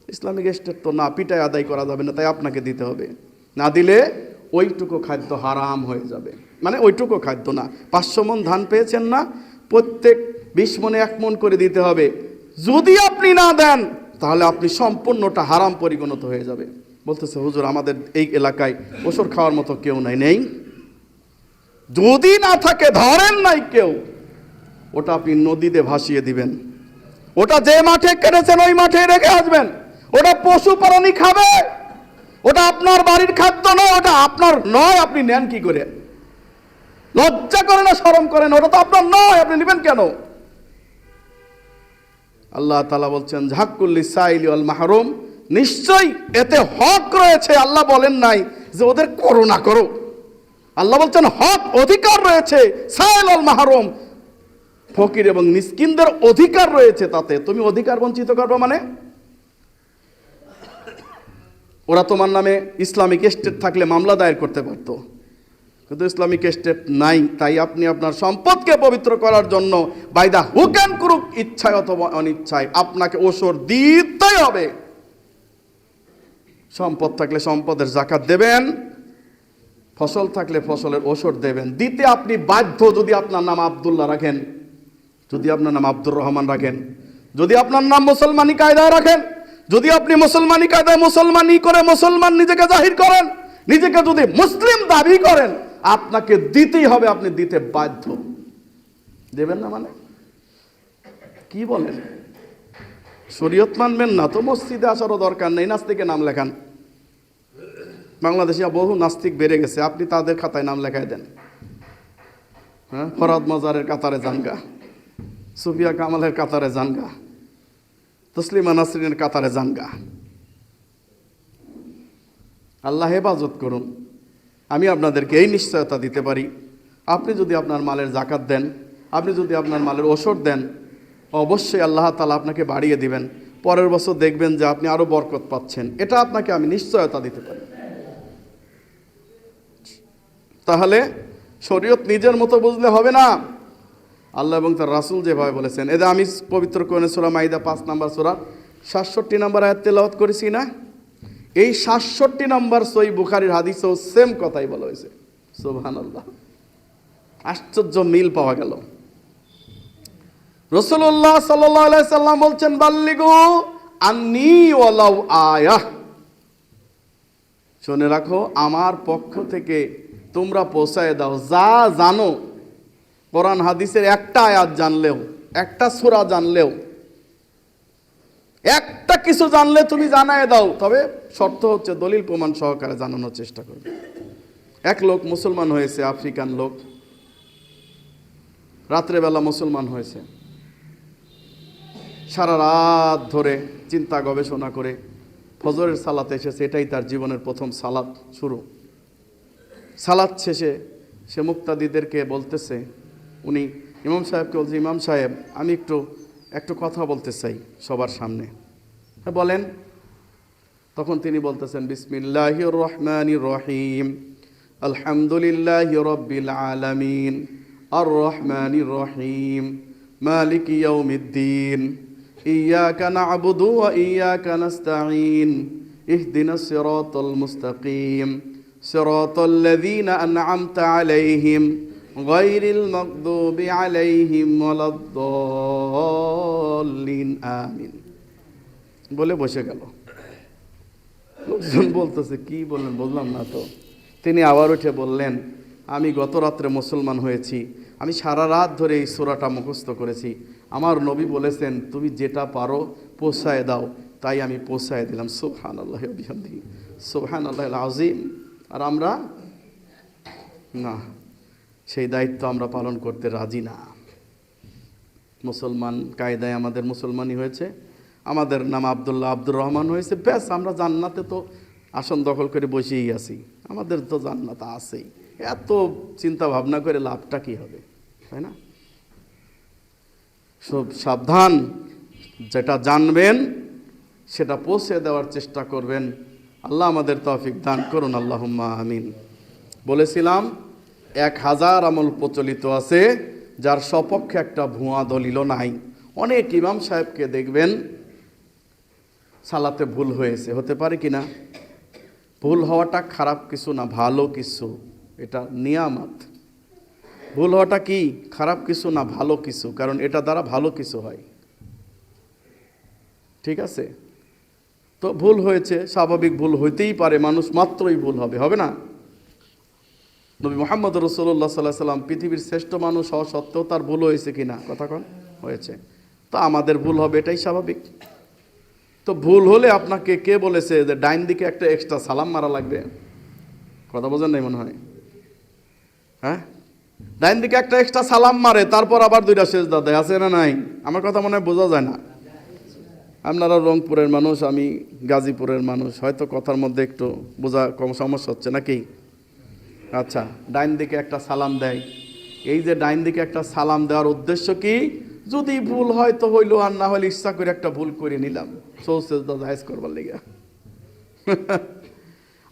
A: ইসলামিক স্টেট তো না, পিটায় আদায় করা যাবে না, তাই আপনাকে দিতে হবে। না দিলে ওইটুকু খাদ্য হারাম হয়ে যাবে। মানে ওইটুকু খাদ্য না, 500 মণ ধান পেয়েছেন না, প্রত্যেক 20 মণে 1 মণ করে দিতে হবে। যদি আপনি না দেন তাহলে আপনি সম্পূর্ণটা হারাম পরিগণিত হয়ে যাবে। বলতেছে হুজুর আমাদের এই এলাকায় ওসর খাওয়ার মতো কেউ নেই। যদি না থাকে, ধরেন নাই কেউ, ওটা আপনি নদীতে ভাসিয়ে দিবেন। ওটা যে মাঠে কেটেছেন ওই মাঠে রেখে আসবেন। ওটা পশু প্রাণী খাবে, ওটা আপনার বাড়ির খাদ্য নয়, ওটা আপনার নয়, আপনি নেন কি করে? লজ্জা করে না, শরম করেন? ওটা তো আপনার নয়, আপনি নেবেন কেন? আল্লাহ তাআলা বলছেন হাক্কুল লিসাইলি ওয়াল মাহরুম, নিশ্চয়ই এতে হক রয়েছে। আল্লাহ বলেন নাই যে ওদের করো না করো, আল্লাহ বলছেন হক, অধিকার রয়েছে। সাইল ওয়াল মাহরুম, ফকির এবং মিসকিনদের অধিকার রয়েছে, তাতে তুমি অধিকার বঞ্চিত করবে মানে? ওরা তোমার নামে ইসলামিক স্টেট থাকলে মামলা দায়ের করতে পারত, কিন্তু ইসলামিক স্টেট নাই, তাই আপনি আপনার সম্পদকে পবিত্র করার জন্য বাইদা হুকেন করুক, ইচ্ছায় অথবা অনিচ্ছায় আপনাকে ওসর দিতেই হবে। সম্পদ থাকলে সম্পদের যাকাত দেবেন, ফসল থাকলে ফসলের ওসর দেবেন, দিতে আপনি বাধ্য। যদি আপনার নাম আব্দুল্লাহ রাখেন, যদি আপনার নাম আব্দুর রহমান রাখেন, যদি আপনার নাম মুসলমানি কায়দায় রাখেন, যদি আপনি মুসলমানি কায়দায় মুসলমানি করে মুসলমান নিজেকে জাহির করেন, নিজেকে যদি মুসলিম দাবি করেন, আপনাকে দিতেই হবে, আপনি দিতে বাধ্য। দেবেন না মানে কি বলেন? শরীয়ত মানবেন না তো মসজিদে আসারও দরকার নেই, নাস্তিকে নাম লেখান। বাংলাদেশে বহু নাস্তিক বেড়ে গেছে, আপনি তাদের খাতায় নাম লেখায় দেন। হ্যাঁ, ফরাদ মাজারের কাতারে জানগা, সুফিয়া কামালের কাতারে জানগা, তসলিমা নাসরিনের কাতারে জানগা। আল্লাহ হেফাজত করুন। আমি আপনাদেরকে এই নিশ্চয়তা দিতে পারি, আপনি যদি আপনার মালের যাকাত দেন, আপনি যদি আপনার মালের ওসর দেন, অবশ্যই আল্লাহ তাআলা আপনাকে বাড়িয়ে দিবেন। পরের বছর দেখবেন যে আপনি আরো বরকত পাচ্ছেন। এটা আপনাকে আমি নিশ্চয়তা দিতে পারি। তাহলে শরীয়ত নিজের মতো বুঝলে হবে না, আল্লাহ এবং তার রাসূল যেভাবে বলেছেন। এদের আমি পবিত্র কোরআনে সূরা মাইদা 5 নম্বর সূরা 67 নম্বর আয়াত তেলাওয়াত করেছি না? এই 67 নম্বর সহিহ বুখারীর হাদিসেও সেম কথাই বলা হয়েছে। সুবহানাল্লাহ, আশ্চর্য মিল পাওয়া গেল। রাসূলুল্লাহ সাল্লাল্লাহু আলাইহি সাল্লাম বলছেন, বাল্লিগু আন্নী ওয়ালাউ আয়াহ, শুনে রাখো আমার পক্ষ থেকে তোমরা পৌঁছায় দাও যা জানো। কোরআন হাদিসের একটা আয়াত জানলেও, একটা সূরা জানলেও, একটা কিছু জানলে তুমি জানায় দাও, তবে শর্ত হচ্ছে দলিল প্রমাণ সহকারে জানানোর চেষ্টা করবে। এক লোক মুসলমান হয়েছে, আফ্রিকান লোক, রাত্রেবেলা মুসলমান হয়েছে, সারা রাত ধরে চিন্তা গবেষণা করে ফজরের সালাতে এসেছে, এটাই তার জীবনের প্রথম সালাত শুরু। সালাত শেষে সে মুক্তাদিদেরকে বলতেছে, উনি ইমাম সাহেবকে বলছে, ইমাম সাহেব আমি একটু কথা বলতে চাই সবার সামনে। হ্যাঁ বলেন। তখন তিনি বলতেছেন, বিসমিল্লাহির রহমানির রহিম, আলহামদুলিল্লাহি রাব্বিল আলামিন, আর রহমানির রহিম, মালিকি ইয়াউমিদ্দিন, ইয়াকা না'বুদু ওয়া ইয়াকা নাস্তাঈন, ইহদিনাস সিরাতাল মুস্তাকিম, সিরাতাল লাযীনা আন'আমতা আলাইহিম গায়রিল মাগদুবি আলাইহিম ওয়ালাদ-দাল্লিন, আমিন বলে বসে গেল। লোকজন বলতেছে, কি বললেন, বললাম না তো। তিনি আবার উঠে বললেন, আমি গত রাত্রে মুসলমান হয়েছি, আমি সারা রাত ধরে এই সূরাটা মুখস্থ করেছি, আমার নবী বলেছেন তুমি যেটা পারো পৌঁছায় দাও, তাই আমি পৌঁছায় দিলাম। সুবহানাল্লাহি ওয়া বিহামদিহি, সুবহানাল্লাহিল আযীম। আর আমরা না, সেই দায়িত্ব আমরা পালন করতে রাজি না। মুসলমান কায়দায় আমাদের মুসলমানই হয়েছে, আমাদের নাম আব্দুল্লাহ, আব্দুর রহমান হয়েছে, ব্যাস আমরা জান্নাতে তো আসন দখল করে বসেই আছি, আমাদের তো জান্নাত আছেই, এত চিন্তা ভাবনা করে লাভটা কি হবে, তাই না? সব সাবধান, যেটা জানবেন সেটা পৌঁছে দেওয়ার চেষ্টা করবেন। আল্লাহ আমাদের তৌফিক দান করুন, আল্লাহুম্মা আমিন। বলেছিলাম 1000 আমল প্রচলিত আছে যার সপক্ষে একটা ভুয়া দলিল নাই। অনেক ইমাম সাহেবকে দেখবেন সালাতে ভুল হয়েছে, হতে পারে কি না? ভুল হওয়াটা খারাপ কিছু না, ভালো কিছু, এটা নিয়ামত। ভুল হওয়াটা কি খারাপ কিছু না, ভালো কিছু, কারণ এটা দ্বারা ভালো কিছু হয়। ঠিক আছে? তো ভুল হয়েছে, স্বাভাবিক, ভুল হইতেই পারে, মানুষ মাত্রই ভুল হবে, হবে না? নবী মুহাম্মদ রাসূলুল্লাহ সাল্লাল্লাহু আলাইহি ওয়াসাল্লাম পৃথিবীর শ্রেষ্ঠ মানুষ হওয়া সত্ত্বেও তার ভুল হয়েছে কিনা, কথা কন, হয়েছে। তো আমাদের ভুল হবে, এটাই স্বাভাবিক। তো ভুল হলে আপনাকে কে বলেছে যে ডাইন দিকে একটা এক্সট্রা সালাম মারা লাগবে? কথা বোঝেন নাই মনে হয়, হ্যাঁ? ডাইন দিকে একটা এক্সট্রা সালাম মারে, তারপর আবার 2টা সেজদা দেয়, আছে না নাই? আমার কথা মনে হয় বোঝা যায় না। আপনারা রংপুরের মানুষ, আমি গাজীপুরের মানুষ, হয়তো কথার মধ্যে একটু বোঝা কম সমস্যা হচ্ছে নাকি? আচ্ছা, ডাইন দিকে একটা সালাম দেয়, এই যে ডাইন দিকে একটা সালাম দেওয়ার উদ্দেশ্য কি? যদি ভুল হয় তো হইলো, আর না হলে ইচ্ছা করে একটা ভুল করে নিলাম, সেজদা জায়েজ করবার লেগে।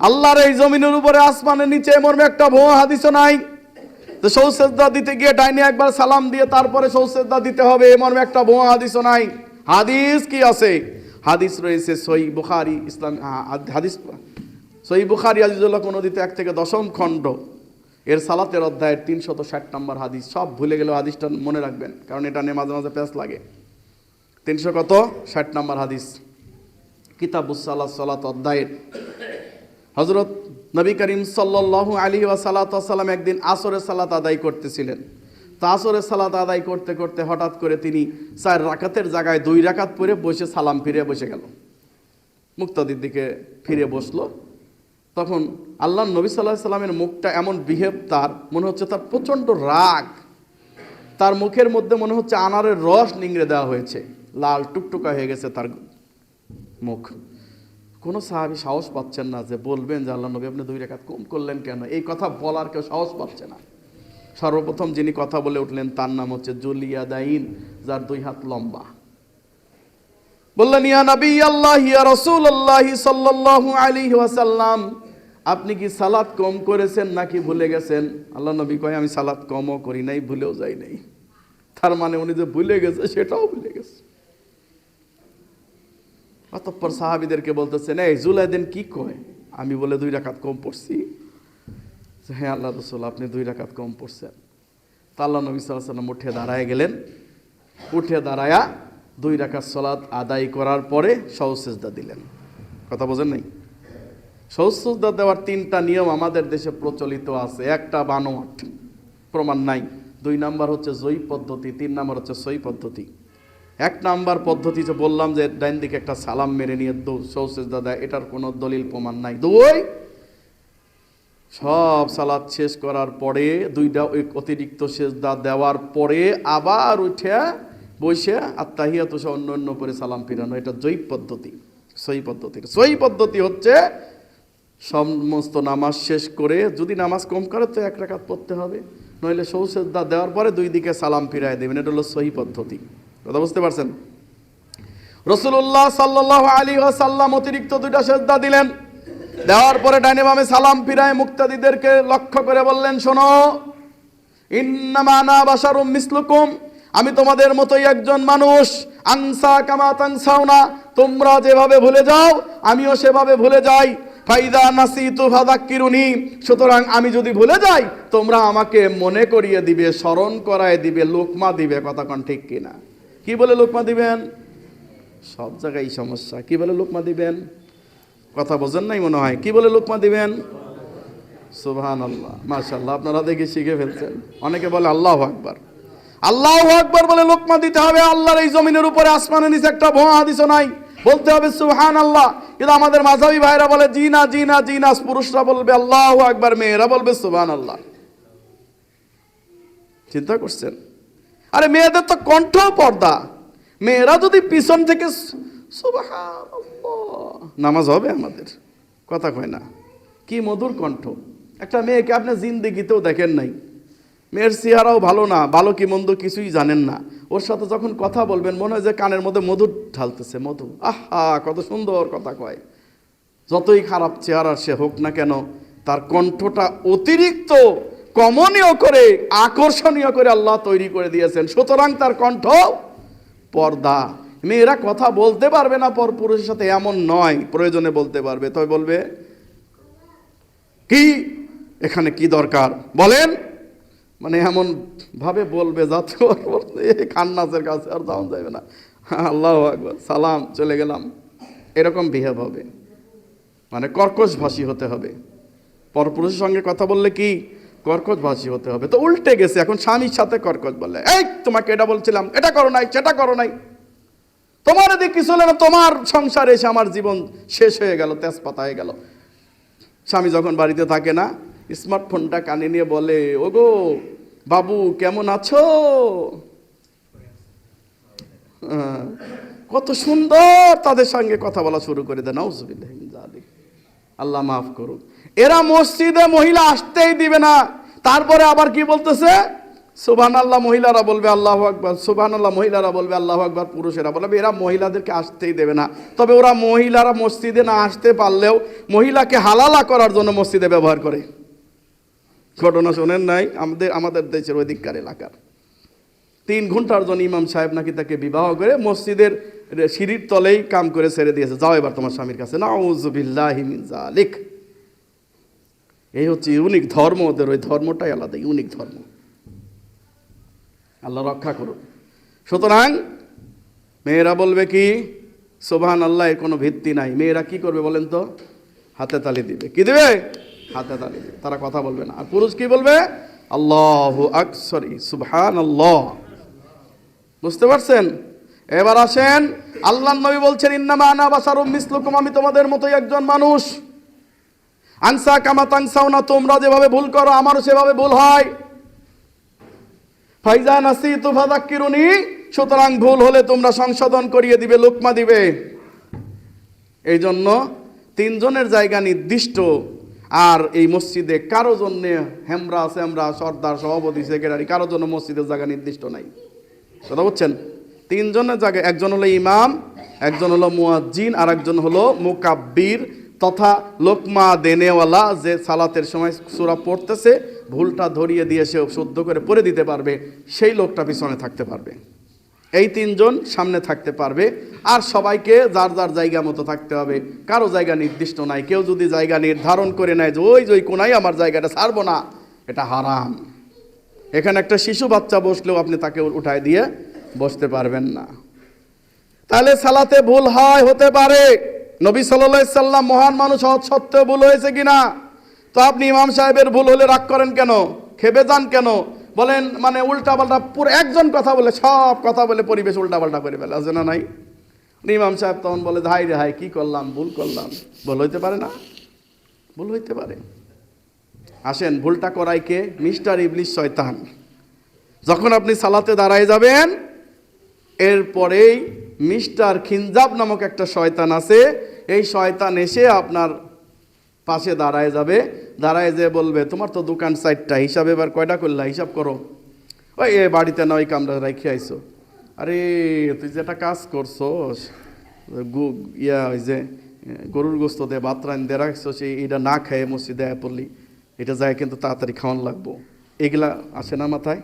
A: আল্লাহর এই জমিনের উপরে আসমানের নিচে মর্মে একটা ভুয়া হাদিসও নাই তো সেজদা দিতে গিয়ে ডাইনে একবার সালাম দিয়ে তারপরে সেজদা দিতে হবে, এ মর্মে একটা ভুয়া হাদিসও নাই। হাদিস কি আছে? হাদিস রয়েছে সহিহ বুখারী, ইসলাম হাদিস, সহিহ বুখারী আজিজুল্লাহ নদীতে 1 থেকে 10ম খণ্ড এর সালাতের অধ্যায়ের 360 নম্বর হাদিস। সব ভুলে গেলেও হাদিসটা মনে রাখবেন, কারণ এটা নিয়ে মাঝে মাঝে প্যাঁচ লাগে। 360 নম্বর হাদিস, কিতাবুস সালাত, সালাত অধ্যায়ের। হযরত নবী করিম সাল্লাল্লাহু আলাইহি ওয়াসাল্লাম একদিন আসরের সালাত আদায় করতেছিলেন। তো আসরের সালাত আদায় করতে করতে হঠাৎ করে তিনি 4 রাকাতের জায়গায় 2 রাকাত পড়ে বসে সালাম ফিরে বসে গেল, মুক্তাদির দিকে ফিরে বসলো। তখন আল্লাহ নবী সাল্লাল্লাহু আলাইহি সাল্লামের মুখটা এমন বিহেভ, তার মনে হচ্ছে তার প্রচণ্ড রাগ, তার মুখের মধ্যে মনে হচ্ছে আনারের রস নিংড়ে দেওয়া হয়েছে, লাল টুকটুকা হয়ে গেছে তার মুখ। কোনো সাহাবী সাহস পাচ্ছেন না যে বলবেন যে আল্লাহ নবী আপনি 2 রাকাত কম করলেন কেন, এই কথা বলার কেউ সাহস পাচ্ছে না। সর্বপ্রথম যিনি কথা বলে উঠলেন তার নাম হচ্ছে জুলিয়াদাইন, যার 2 হাত লম্বা। বললেন, ইয়া নবী আল্লাহ, ইয়া রাসূলুল্লাহ সাল্লাল্লাহু আলাইহি ওয়াসাল্লাম, আপনি কি সালাত কম করেছেন নাকি ভুলে গেছেন? আল্লাহ নবী কয়, আমি সালাত কমও করি নাই, ভুলেও যাই নাই। তার মানে উনি যে ভুলে গেছে সেটাও ভুলে গেছে। অতঃপর সাহাবীদেরকে বলতেছেন, এই জুলাইদিন কি কয়? আমি বলে 2 রাকাত কম পড়ছি। হ্যাঁ আল্লাহ রাসূল, আপনি 2 রাকাত কম পড়ছেন। তা আল্লাহ নবী সাল্লাল্লাহু আলাইহি ওয়াসাল্লাম উঠে দাঁড়ায় গেলেন। উঠে দাঁড়ায়া 2 রাকাত সালাত আদায় করার পরে সহজ সিজদা দিলেন। কথা বোঝেন নাই? সহজ সিজদা দেওয়ার 3টা নিয়ম আমাদের দেশে প্রচলিত আছে। একটা বানোয়াট, প্রমাণ নাই। 2 নাম্বার হচ্ছে জয়ী পদ্ধতি, 3 নাম্বার হচ্ছে সই পদ্ধতি। 1 নাম্বার পদ্ধতি যে বললাম যে ডাইন দিকে একটা সালাম মেরে নিয়ে সহজ সিজদা দেয়, এটার কোনো দলিল প্রমাণ নাই। 2, সব সালাত শেষ করার পরে 2টা অতিরিক্ত সিজদা দেওয়ার পরে আবার উঠে বসে আত্তাহিয়াতু সহ অন্য করে সালাম ফিরানো, এটা জয়ী পদ্ধতি। সই পদ্ধতি হচ্ছে সমস্ত নামাজ শেষ করে, যদি নামাজ কম করে তো 1 রাকাত পড়তে হবে, নইলে সহজ সিজদা দেওয়ার পরে 2 দিকে সালাম ফিরায় দেবেন। এটা হলো সহি পদ্ধতি। কথা বুঝতে পারছেন? রাসূলুল্লাহ সাল্লাল্লাহু আলাইহি ওয়াসাল্লাম অতিরিক্ত 2টা সিজদা দিলেন। দেওয়ার পরে ডাইনে বামে সালাম ফিরায় মুক্তাদিদেরকে লক্ষ্য করে বললেন, শোনো, ইন্নামা আনা বাশারুম মিসলুকুম, আমি তোমাদের মতোই একজন মানুষ। আনসা কামা তানসাউনা, তোমরা যেভাবে ভুলে যাও আমিও সেভাবে ভুলে যাই। ফাইদা নাসিতু ফাযাক্কিরুনি, সুতরাং আমি যদি ভুলে যাই তোমরা আমাকে মনে করিয়ে দিবে, স্মরণ করায় দিবে, লোকমা দিবে। কথা কোন ঠিক কিনা? কি বলে লোকমা দিবেন? সব জায়গায় সমস্যা। কি বলে লোকমা দিবেন? কথা বোঝেন নাই মনে হয়। কি বলে লোকমা দিবেন? সুবহানাল্লাহ, মাশাআল্লাহ, আপনারা দেখে শিখে ফেলছেন। অনেকে বলে আল্লাহু আকবার। আল্লাহু আকবার বলে লোকমা দিতে হবে। আল্লাহর এই জমিনের উপরে আসমানের নিচে একটা ভুয়া হাদিসও নাই, বলতে হবে সুবহানাল্লাহ। কিন্তু আমাদের মাযহাবী ভাইরা বলে জি না জি না জি না, পুরুষরা বলবে আল্লাহু আকবার, মেয়েরা বলবে সুবহানাল্লাহ। চিন্তা করছেন? আরে মেয়েদের তো কণ্ঠ পর্দা, মেয়েরা যদি পিছন থেকে সুবহানাল্লাহ, নামাজ হবে আমাদের? কথা কয় না। কি মধুর কণ্ঠ। একটা মেয়েকে আপনি জিন্দেগিতেও দেখেন নাই, মেয়ের চেহারাও ভালো না, ভালো কি মন্দ কিছুই জানেন না, ওর সাথে যখন কথা বলবেন মনে হয় যে কানের মধ্যে মধু ঢালতেছে, মধু। আহা, কত সুন্দর কথা কয়। যতই খারাপ চেহারার সে হোক না কেন, তার কণ্ঠটা অতিরিক্ত কমনীয় করে, আকর্ষণীয় করে আল্লাহ তৈরি করে দিয়েছেন। সুতরাং তার কণ্ঠ পর্দা। মেয়েরা কথা বলতে পারবে না পর পুরুষের সাথে এমন নয়, প্রয়োজনে বলতে পারবে। তবে বলবে কি, এখানে কি দরকার বলেন, মানে এমন ভাবে বলবে যাতে খান্নাসের কাছে আর যাওয়া যাবে না। আল্লাহু আকবার, সালাম, চলে গেলাম, এরকম বিহেভ হবে। মানে কর্কশ ভাষী হতে হবে। পরপুরুষের সঙ্গে কথা বললে কি কর্কশ ভাষী হতে হবে। তো উল্টে গেছে, এখন স্বামীর সাথে কর্কশ বলে, এই তোমাকে এটা বলছিলাম, এটা করো নাই, সেটা করো নাই, তোমার এদিকে কিছু হলো না, তোমার সংসারে এসে আমার জীবন শেষ হয়ে গেল, তেজপাতা হয়ে গেল। স্বামী যখন বাড়িতে থাকে না, স্মার্টফোনটা কানে নিয়ে বলে, ওগো বাবু কেমন আছো? কত সুন্দর তাদের সঙ্গে কথা বলা শুরু করে দেয়। নাউজুবিল্লাহি মিন যালিক, আল্লাহ মাফ করুক। এরা মসজিদে মহিলা আসতেই দিবে না। তারপরে আবার কি বলতেছে? সুবহানাল্লাহ মহিলারা বলবে আল্লাহু আকবার, সুবহানাল্লাহ মহিলারা বলবে আল্লাহু আকবার, পুরুষেরা বলবে। এরা মহিলাদেরকে আসতেই দেবে না। তবে ওরা মহিলারা মসজিদে না আসতে পারলেও মহিলাকে হালালা করার জন্য মসজিদে ব্যবহার করে। ঘটনা শোনেন নাই? আমাদের দেশের ওই দিককার এলাকার 3 ঘন্টার জন্য ইমাম সাহেব নাকি তাকে বিবাহ করে মসজিদের সিঁড়ির তলেই কাম করে ছেড়ে দিয়েছে, যাও এবার তোমার স্বামীর কাছে। নাউজুবিল্লাহি মিন যালিক। এই হচ্ছে ইউনিক ধর্ম, ওদের ওই ধর্মটাই আলাদা, ইউনিক ধর্ম। আল্লাহ রক্ষা করুন। সুতরাং মেয়েরা বলবে কি সুবহানাল্লাহ, এর কোনো ভিত্তি নাই। মেয়েরা কি করবে বলেন তো? হাতে তালি দিবে। কি দিবে? হাতে তালি দিবে। তারা কথা বলবে না। আর পুরুষ কি বলবে? আল্লাহু আকবার, সুবহানাল্লাহ। বুঝতে পারছেন? এবার আসেন, আল্লাহর নবী বলছেন ইন্নামা আনা বাশারুম মিসলুকুম, আমি তোমাদের মতোই একজন মানুষ। আনসা কামা তানসাউনা, তোমরা যেভাবে ভুল করো আমারও সেভাবে ভুল হয়। ফাইজা নাসিতু ফাযাক্কিরুনি, সুতরাং ভুল হলে তোমরা সংশোধন করিয়ে দিবে, লোকমা দিবে। এই জন্য 3 জনের জায়গা নির্দিষ্ট। আর এই মসজিদে কারো জন্য হেমরা সেমরা, সর্দার, সভাপতি, সেক্রেটারি, কারো জন্য মসজিদের জায়গা নির্দিষ্ট নাই। কথা বুঝছেন? 3 জনের জায়গায়, একজন হলো ইমাম, একজন হলো মুয়াজ্জিন, আর একজন হলো মুকাব্বির তথা লোকমা দেনেওয়ালা, যে সালাতের সময় সূরা পড়তেছে ভুলটা ধরিয়ে দিয়ে সে শুদ্ধ করে পড়ে দিতে পারবে, সেই লোকটা পিছনে থাকতে পারবে। এই তিনজন সামনে থাকতে পারবে, আর সবাইকে যার যার জায়গা মতো থাকতে হবে। কারো জায়গা নির্দিষ্ট নাই। কেউ যদি জায়গা নির্ধারণ করে নেয় যে ওই কোনায় আমার জায়গাটা ছাড়বো না, এটা হারাম। এখানে একটা শিশু বাচ্চা বসলেও আপনি তাকে উঠায় দিয়ে বসতে পারবেন না। তাহলে সালাতে ভুল হতে পারে। নবী সাল্লাল্লাহু আলাইহি সাল্লাম মহান মানুষ হওয়া সত্ত্বেও ভুল হয়েছে কিনা? তো আপনি ইমাম সাহেবের ভুল হলে রাগ করেন কেন, খেপে যান কেন? বলেন মানে উল্টাপাল্টা পুরো একজন কথা বলে সব কথা বলে পরিবেশ উল্টাপাল্টা করে ফেলে, আছে না নাই? ইমাম সাহেব তখন বলে হাই রে হাই, কি করলাম, ভুল করলাম। ভুল হইতে পারে না? ভুল হইতে পারে। আসেন, ভুলটা করাই কে? মিস্টার ইবলিস, শয়তান। যখন আপনি সালাতে দাঁড়ায় যাবেন, এরপরেই মিস্টার খিনজাব নামক একটা শয়তান আছে। এই শয়তান এসে আপনার পাশে দাঁড়ায় যাবে, দাঁড়ায় যেয়ে বলবে তোমার তো দোকান 4টা, হিসাব এবার কয়টা করলা, হিসাব করো। ওই এ বাড়িতে না ওই কামরা রাখি আইসো। আরে তুই যেটা কাজ করছোস, ওই যে গরুর গোস্ত দিয়ে বাতরান দিয়ে রাখছো, সেই এটা না খেয়ে মসজিদে পড়লি, এটা যায় কিন্তু তাড়াতাড়ি খাওয়ান লাগবো। এগুলা আসে না মাথায়?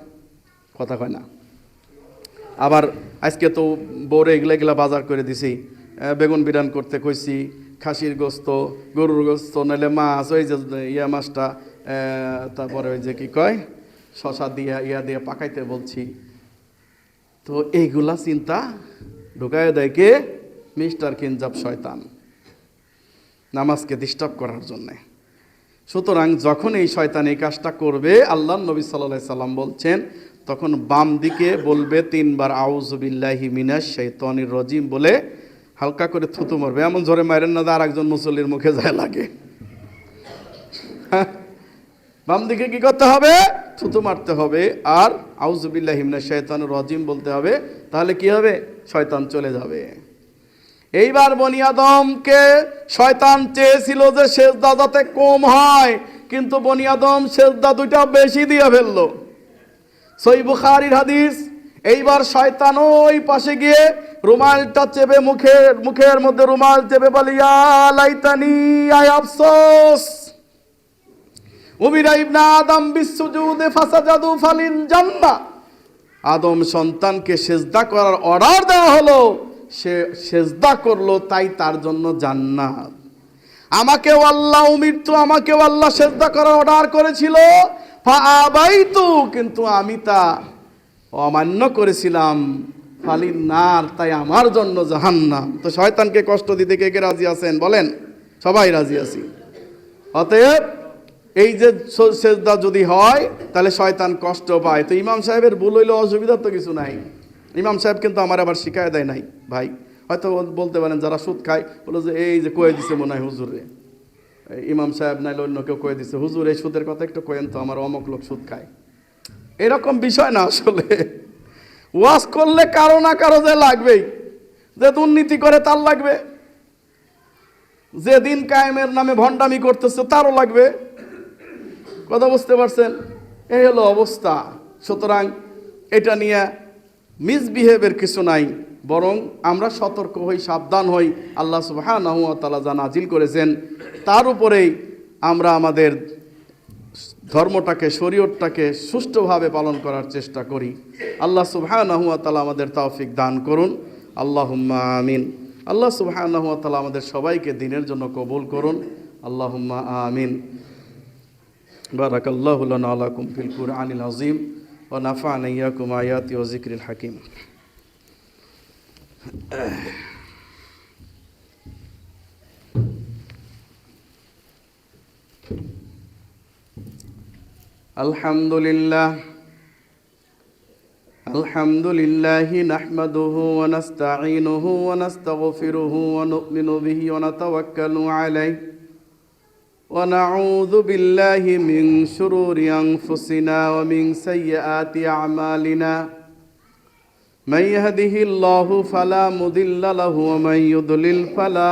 A: কথা কয় না। আবার আজকে তো বউরে এগুলা বাজার করে দিছি, বেগুন বিরান করতে কইছি, খাসির গোস্ত, গরুর গোস্ত, নাহলে মাছ, ওই যে মাছটা, তারপরে ওই যে কি কয় শশা দিয়ে পাকাইতে বলছি। তো এইগুলা চিন্তা ঢুকায় দেয় কে? মিস্টার খিনজাব, শয়তান, নামাজকে ডিস্টার্ব করার জন্যে। সুতরাং যখন এই শয়তান এই কাজটা করবে, আল্লাহ নবী সাল্লাল্লাহু আলাইহি সাল্লাম বলছেন, তখন বাম দিকে বলবে 3 বার আউযু বিল্লাহি মিনাশ শাইতানির রাজিম বলে হালকা করে থুতু মারবে। এমন জোরে মারেন না আর একজন মুসল্লির মুখে যায় লাগে। বাম দিকে কি করতে হবে? থুতু মারতে হবে আর আউযু বিল্লাহি মিনাশ শাইতানির রাজিম বলতে হবে। তাহলে কি হবে? শয়তান চলে যাবে। এইবার বনি আদমকে শয়তান চেয়েছিল যে সেজদা যাতে কম হয়, কিন্তু বনি আদম সেজদা 2টা বেশি দিয়ে ফেললো। সহিহ বুখারীর হাদিস। এইবার শয়তান ওই পাশে গিয়ে রুমালটা চেপে মুখের মধ্যে রুমাল চেপে বলে ইয়া লাইতানি, আয় আফসোস, উমিরা ইবনা আদম বিসসুজুদে ফাসাজাদু ফালিন জান্নাহ। আদম সন্তানকে সেজদা করার অর্ডার দেওয়া হলো, সে সেজদা করলো, তাই তার জন্য জান্নাত। আমাকেও আল্লাহ সেজদা করার অর্ডার করেছিল, ফাআবাইতু, কিন্তু আমি তা অমান্য করেছিলাম, ফালিন নার, তাই আমার জন্য জাহান্নাম। তো শয়তানকে কষ্ট দিতে কে কে রাজি আছেন বলেন? সবাই রাজি আছি। অতএব এই যে সেজদা যদি হয় তাহলে শয়তান কষ্ট পায়। তো ইমাম সাহেবের ভুল হইলে অসুবিধার তো কিছু নাই। ইমাম সাহেব কিন্তু আমার আবার শিখায় দেয় নাই ভাই। হয়তো বলতে পারেন যারা সুদ খায়, বলো যে এই যে কয়ে দিছে মনে হয় হুজুরে, ইমাম সাহেব নাইলে অন্য কেউ কয়ে দিছে, হুজুর এই সুদের কথা একটু কয়েন তো, আমার অমুক লোক সুদ খায়। এরকম বিষয় না। আসলে ওয়াজ করলে কারো না কারো যে লাগবেই, যে দুর্নীতি করে তার লাগবে, যে দিন কায়েমের নামে ভণ্ডামি করতেছে তারও লাগবে। কথা বুঝতে পারছেন? এই হলো অবস্থা। সুতরাং এটা নিয়ে মিসবিহেভের কিছু নাই, বরং আমরা সতর্ক হই, সাবধান হই। আল্লাহ সুবহানাহু ওয়া তাআলা যা নাজিল করেছেন তার উপরেই আমরা আমাদের ধর্মটাকে, শরীয়তটাকে সুষ্ঠুভাবে পালন করার চেষ্টা করি। আল্লাহ সুবহানাহু ওয়া তাআলা আমাদের তৌফিক দান করুন। আল্লাহুম্মা আমিন। আল্লাহ সুবহানাহু ওয়া তাআলা আমাদের সবাইকে দ্বীনের জন্য কবুল করুন। আল্লাহুম্মা আমিন। বারাকাল্লাহু লানা ওয়া লাকুম ফিল কুরআনিল আযীম ওয়া নাফা'না ইয়াকুম আয়াতি ওয়া যিকরিল হাকীম। আলহামদুলিল্লাহি নাহমাদুহু ওয়া নাস্তাঈনুহু ওয়া নাস্তাগফিরুহু ওয়া নু'মিনু বিহি ওয়া নাতাওয়াক্কালু আলাইহি ওয়া নাউযু বিল্লাহি মিন শুরুরি আনফুসিনা ওয়া মিন সাইয়্যাতি আ'মালিনা। মান ইয়াহদিহিল্লাহু ফালা মুদিল্লা লাহু ওয়া মান ইউদ্লিল ফালা